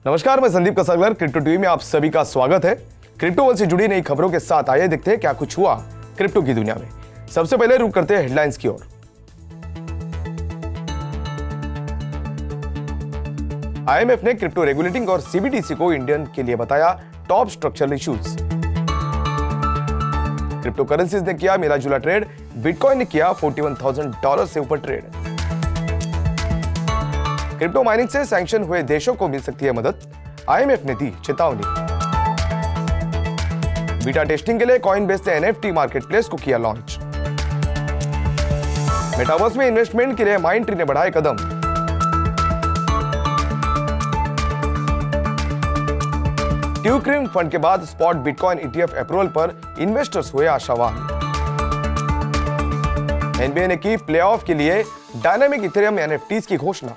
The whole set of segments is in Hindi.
नमस्कार, मैं संदीप कसगलर। क्रिप्टो टीवी में आप सभी का स्वागत है। क्रिप्टो वर्ल्ड से जुड़ी नई खबरों के साथ आइए देखते हैं क्या कुछ हुआ क्रिप्टो की दुनिया में। सबसे पहले रुक करते हैं हेडलाइंस की ओर। आईएमएफ ने क्रिप्टो रेगुलेटिंग और सीबीडीसी को इंडियन के लिए बताया top structural issues. Crypto currencies ने किया मिला जुला ट्रेड, बिटकॉइन ने किया $41,000 से ऊपर ट्रेड। क्रिप्टो माइनिंग से सैंक्शन हुए देशों को मिल सकती है मदद, आईएमएफ ने दी चेतावनी। बीटा टेस्टिंग के लिए कॉइनबेस ने एनएफटी मार्केटप्लेस को किया लॉन्च। मेटावर्स में इन्वेस्टमेंट के लिए माइंडट्री ने बढ़ाए कदम। ट्यूक्रिम फंड के बाद स्पॉट बिटकॉइन ईटीएफ अप्रूवल पर इन्वेस्टर्स हुए आशावान। एनबीए ने की प्लेऑफ के लिए डायनामिक इथेरियम एनएफटीज की घोषणा।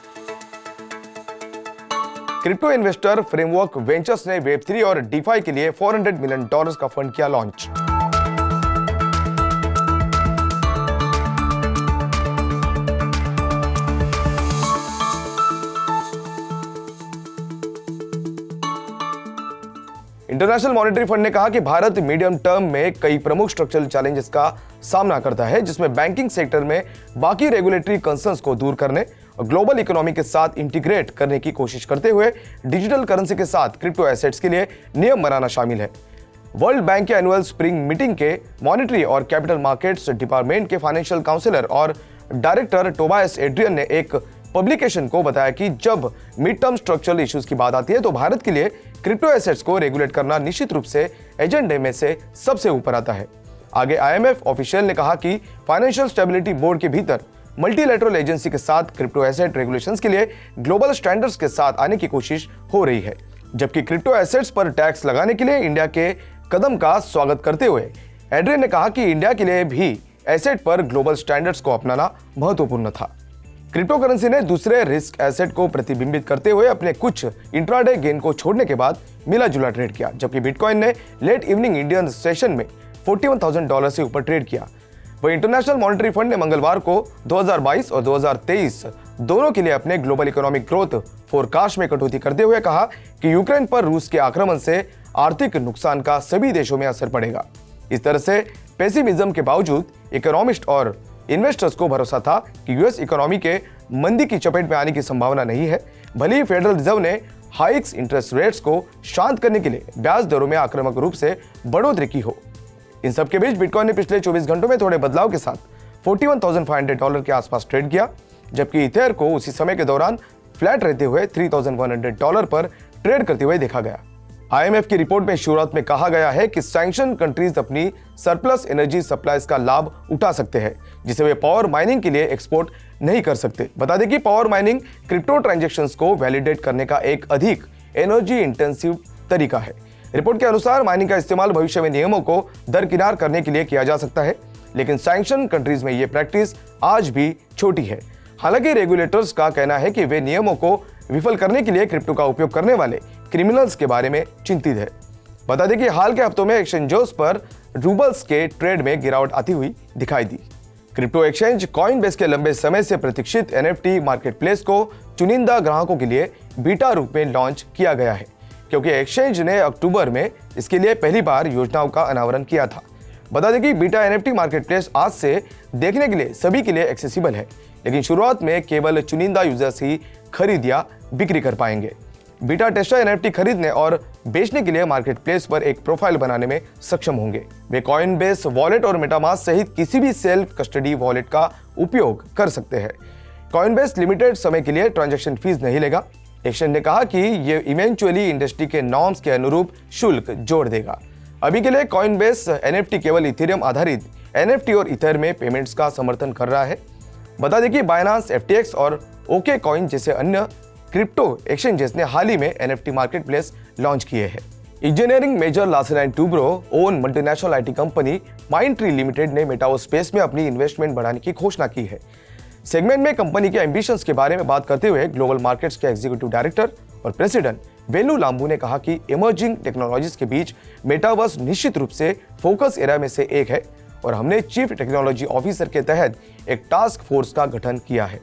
क्रिप्टो इन्वेस्टर फ्रेमवर्क वेंचर्स ने वेब3 और डीफाई के लिए $400 मिलियन का फंड किया लॉन्च। इंटरनेशनल मॉनेटरी फंड ने कहा कि भारत मीडियम टर्म में कई प्रमुख स्ट्रक्चरल चैलेंजेस का सामना करता है, जिसमें बैंकिंग सेक्टर में बाकी रेगुलेटरी कंसर्न्स को दूर करने और ग्लोबल इकोनॉमी के साथ इंटीग्रेट करने की कोशिश करते हुए डिजिटल करेंसी के साथ क्रिप्टो एसेट्स के लिए नियम बनाना शामिल है। वर्ल्ड बैंक के एनुअल स्प्रिंग मीटिंग के मॉनेटरी और कैपिटल मार्केट्स डिपार्टमेंट के फाइनेंशियल काउंसलर और डायरेक्टर टोबायस एड्रियन ने एक पब्लिकेशन को बताया कि जब मिड टर्म स्ट्रक्चरल इश्यूज की बात आती है तो भारत के लिए क्रिप्टो एसेट्स को रेगुलेट करना निश्चित रूप से एजेंडे में से सबसे ऊपर आता है। आगे आईएमएफ ऑफिशियल ने कहा कि फाइनेंशियल स्टेबिलिटी बोर्ड के भीतर मल्टीलैटरल एजेंसी के साथ क्रिप्टो एसेट रेगुलेशंस के लिए ग्लोबल स्टैंडर्ड्स के साथ आने की कोशिश हो रही है, जबकि क्रिप्टो एसेट्स पर टैक्स लगाने के लिए इंडिया के कदम का स्वागत करते हुए एड्रियन ने कहा कि इंडिया के लिए भी एसेट पर ग्लोबल स्टैंडर्ड्स को अपनाना महत्वपूर्ण था। क्रिप्टो करेंसी ने दूसरे रिस्क एसेट को प्रतिबिंबित करते हुए अपने कुछ इंट्राडे गेन को छोड़ने के बाद मिला जुला ट्रेड किया, जबकि बिटकॉइन ने लेट इवनिंग इंडियन सेशन में $41,000 से ऊपर ट्रेड किया। वहीं इंटरनेशनल मॉनेटरी फंड ने मंगलवार को 2022 और 2023 दोनों के लिए अपने ग्लोबल इकोनॉमिक ग्रोथ फोरकास्ट में कटौती करते हुए कहा कि यूक्रेन पर रूस के आक्रमण से आर्थिक नुकसान का सभी देशों में असर पड़ेगा। इस तरह से पेसिमिज्म के बावजूद इकोनॉमिस्ट और इन्वेस्टर्स को भरोसा था कि यूएस इकोनॉमी के मंदी की चपेट में आने की संभावना नहीं है। भले ही फेडरल रिजर्व ने हाइक्स इंटरेस्ट रेट्स को शांत करने के लिए ब्याज दरों में आक्रामक रूप से बढ़ोतरी की हो। इन सब के बीच बिटकॉइन ने पिछले 24 घंटों में थोड़े बदलाव के साथ $41,500 के आसपास ट्रेड किया, जबकि इथेर को उसी समय के दौरान फ्लैट रहते हुए $3,100 पर ट्रेड करते हुए देखा गया। आईएमएफ की रिपोर्ट में शुरुआत में कहा गया है कि सैंक्शन कंट्रीज अपनी सरप्लस एनर्जी सप्लाईज का लाभ उठा सकते हैं, जिसे वे पावर माइनिंग के लिए एक्सपोर्ट नहीं कर सकते। बता दें कि पावर माइनिंग क्रिप्टो ट्रांजैक्शंस को वैलिडेट करने का एक अधिक एनर्जी इंटेंसिव तरीका है। रिपोर्ट के अनुसार माइनिंग का इस्तेमाल भविष्य में नियमों को दरकिनार करने के लिए किया जा सकता है, लेकिन सैंक्शन कंट्रीज में यह प्रैक्टिस आज भी छोटी है। हालांकि रेगुलेटर्स का कहना है कि वे नियमों को विफल करने के लिए क्रिप्टो का उपयोग करने वाले क्रिमिनल्स के बारे में चिंतित है। बता दें कि हाल के हफ्तों में एक्सचेंजों पर रूबल्स के ट्रेड में गिरावट आती हुई दिखाई दी। क्रिप्टो एक्सचेंज कॉइनबेस के लंबे समय से प्रतीक्षित एनएफटी मार्केटप्लेस को चुनिंदा ग्राहकों के लिए बीटा रूप में लॉन्च किया गया है, क्योंकि एक्सचेंज ने अक्टूबर में इसके लिए पहली बार योजनाओं का अनावरण किया था। बता दें कि बीटा एनएफटी मार्केटप्लेस आज से देखने के लिए सभी के लिए एक्सेसिबल है, लेकिन शुरुआत में केवल चुनिंदा यूजर्स ही खरीद या बिक्री कर पाएंगे। बीटा टेस्टर एनएफटी खरीदने और बेचने के लिए मार्केटप्लेस पर एक प्रोफाइल बनाने में सक्षम होंगे। वे कॉइनबेस वॉलेट और मेटामास्क सहित किसी भी सेल्फ कस्टडी वॉलेट का उपयोग कर सकते हैं। कॉइनबेस लिमिटेड समय के लिए ट्रांजैक्शन फीस नहीं लेगा। एक्सचेंज ने कहा कि यह इवेंचुअली इंडस्ट्री के नॉर्म्स के अनुरूप शुल्क जोड़ देगा। अभी के लिए कॉइनबेस एनएफटी केवल इथेरियम आधारित एनएफटी और इथर में पेमेंट्स का समर्थन कर रहा है। बता दें कि बाइनांस, एफटीएक्स और ओके कॉइन जैसे अन्य क्रिप्टो एक्सचेंजेस ने हाल ही में एनएफटी मार्केटप्लेस लॉन्च किए हैं। Engineering major Larsen and Toubro own multinational IT company Mindtree limited ने मेटावर्स स्पेस में अपनी इन्वेस्टमेंट बढ़ाने की घोषणा की है। सेगमेंट में कंपनी के एम्बिशंस के बारे में बात करते हुए ग्लोबल मार्केट्स के एग्जीक्यूटिव डायरेक्टर और प्रेसिडेंट वेनु लांबू ने कहा कि इमर्जिंग टेक्नोलॉजीज के बीच मेटावर्स निश्चित रूप से फोकस एरिया में से एक है और हमने चीफ टेक्नोलॉजी ऑफिसर के तहत एक टास्क फोर्स का गठन किया है।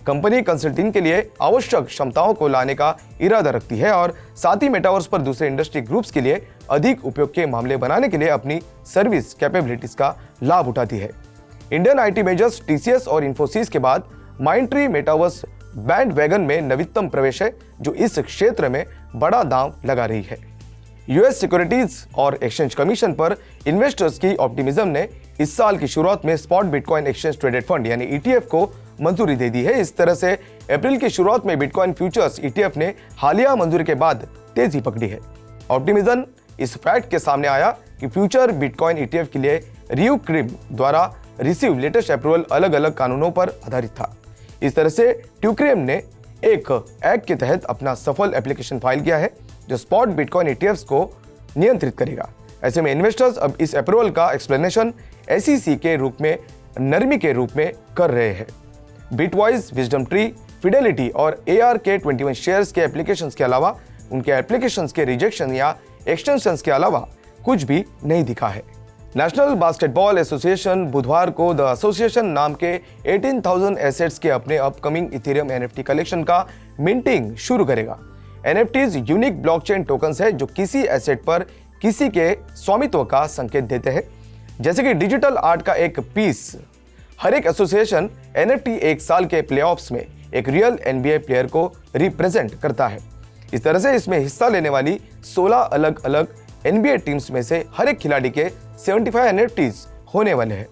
कंपनी कंसल्टिंग के लिए आवश्यक क्षमताओं को लाने का इरादा रखती है और साथ ही मेटावर्स पर दूसरे इंडस्ट्री ग्रुप्स के लिए अधिक उपयोग के मामले बनाने के लिए अपनी सर्विस कैपेबिलिटीज का लाभ उठाती है। इंडियन आईटी मेजर्स टीसीएस और इन्फोसिस के बाद माइंडट्री मेटावर्स बैंड वैगन में नवीनतम प्रवेश है, जो इस क्षेत्र में बड़ा दांव लगा रही है। यूएस सिक्योरिटीज और एक्सचेंज कमीशन पर इन्वेस्टर्स की ऑप्टिमिज्म ने इस साल की शुरुआत में spot bitcoin exchange traded fund यानी ईटीएफ को मंजूरी दे दी है। इस तरह से अप्रैल की शुरुआत में बिटकॉइन फ्यूचर्स ईटीएफ ने हालिया मंजूरी के बाद तेजी पकड़ी है। ऑप्टिमिज्म इस फैक्ट के सामने आया कि फ्यूचर बिटकॉइन ईटीएफ के लिए रियू क्रिम द्वारा रिसीव लेटेस्ट अप्रूवल अलग अलग कानूनों पर आधारित था। इस तरह से ट्यूक्रियम ने एक एक्ट के तहत अपना सफल एप्लीकेशन फाइल किया है, जो स्पॉट बिटकॉइन ईटीएफ्स को नियंत्रित करेगा। ऐसे में इन्वेस्टर्स अब इस अप्रूवल का एक्सप्लेनेशन एसईसी के रूप में नरमी के रूप में कर रहे हैं। बिटवाइज, विजडम ट्री, फिडेलिटी और ARK21 शेयर्स के एप्लीकेशंस के अलावा उनके एप्लीकेशंस के रिजेक्शन या एक्सटेंशंस के अलावा कुछ भी नहीं दिखा है। नेशनल बास्केटबॉल एसोसिएशन बुधवार को द एसोसिएशन नाम के 18,000 एसेट्स के अपने अपकमिंग इथेरियम NFT कलेक्शन का मिंटिंग शुरू करेगा। NFTs यूनिक ब्लॉकचेन टोकन्स है जो किसी एसेट पर किसी के स्वामित्व का संकेत देते हैं, जैसे कि डिजिटल आर्ट का एक पीस। हर एक एसोसिएशन NFT एक साल के प्लेऑफ्स में एक रियल NBA प्लेयर को रिप्रेजेंट करता है। इस तरह से इसमें हिस्सा लेने वाली 16 अलग अलग NBA टीम्स में से हर एक खिलाड़ी के 75 NFTs होने वाले हैं।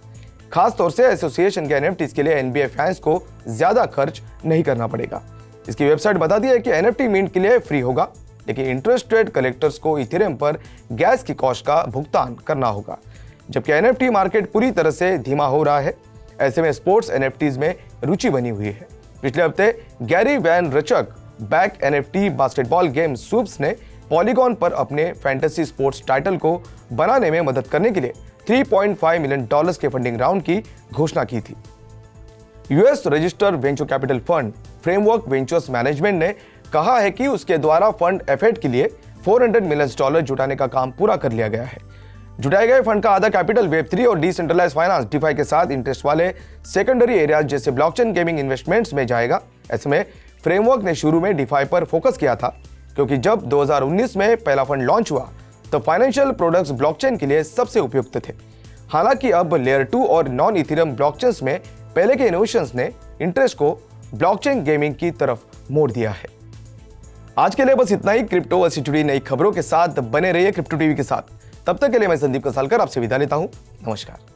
खास तौर से एसोसिएशन के NFTs के लिए NBA फैंस को ज्यादा खर्च नहीं करना पड़ेगा। इसकी वेबसाइट बताती है कि NFT मिंट के लिए फ्री होगा, लेकिन इंटरेस्टेड कलेक्टर्स को इथेरियम पर गैस की कॉस्ट का भुगतान करना होगा। जबकि NFT मार्केट पूरी तरह से धीमा हो रहा है, ऐसे में स्पोर्ट्स NFTs में रुचि बनी हुई है। पिछले हफ्ते Gary Vaynerchuk back NFT basketball game सूप्स ने पॉलीगॉन पर अपने फैंटेसी स्पोर्ट्स टाइटल को बनाने में मदद करने के लिए $3.5 मिलियन के फंडिंग राउंड की घोषणा की थी। US registered venture capital fund framework ventures management ने कहा है कि उसके द्वारा फंड एफेट के लिए $400 मिलियन जुटाने का काम पूरा कर लिया गया है। जुटाए गए फंड का आधा कैपिटल वेब3 और डिसेंट्रलाइज्ड फाइनेंस डिफाई के साथ इंटरेस्ट वाले सेकेंडरी एरियाज जैसे ब्लॉकचेन गेमिंग इन्वेस्टमेंट्स में जाएगा। ऐसे में फ्रेमवर्क ने शुरू में डिफाई पर फोकस किया था, क्योंकि जब 2019 में पहला फंड लॉन्च हुआ तो फाइनेंशियल प्रोडक्ट्स ब्लॉकचेन के लिए सबसे उपयुक्त थे। हालांकि अब लेयर 2 और नॉन इथेरियम ब्लॉकचेन्स में पहले के इनोवेशंस ने इंटरेस्ट को ब्लॉकचेन गेमिंग की तरफ मोड़ दिया है। आज के लिए बस इतना ही। क्रिप्टो से जुड़ी नई खबरों के साथ बने रहिए क्रिप्टो टीवी के साथ। तब तक के लिए मैं संदीप कसालकर आपसे विदा लेता हूं। नमस्कार।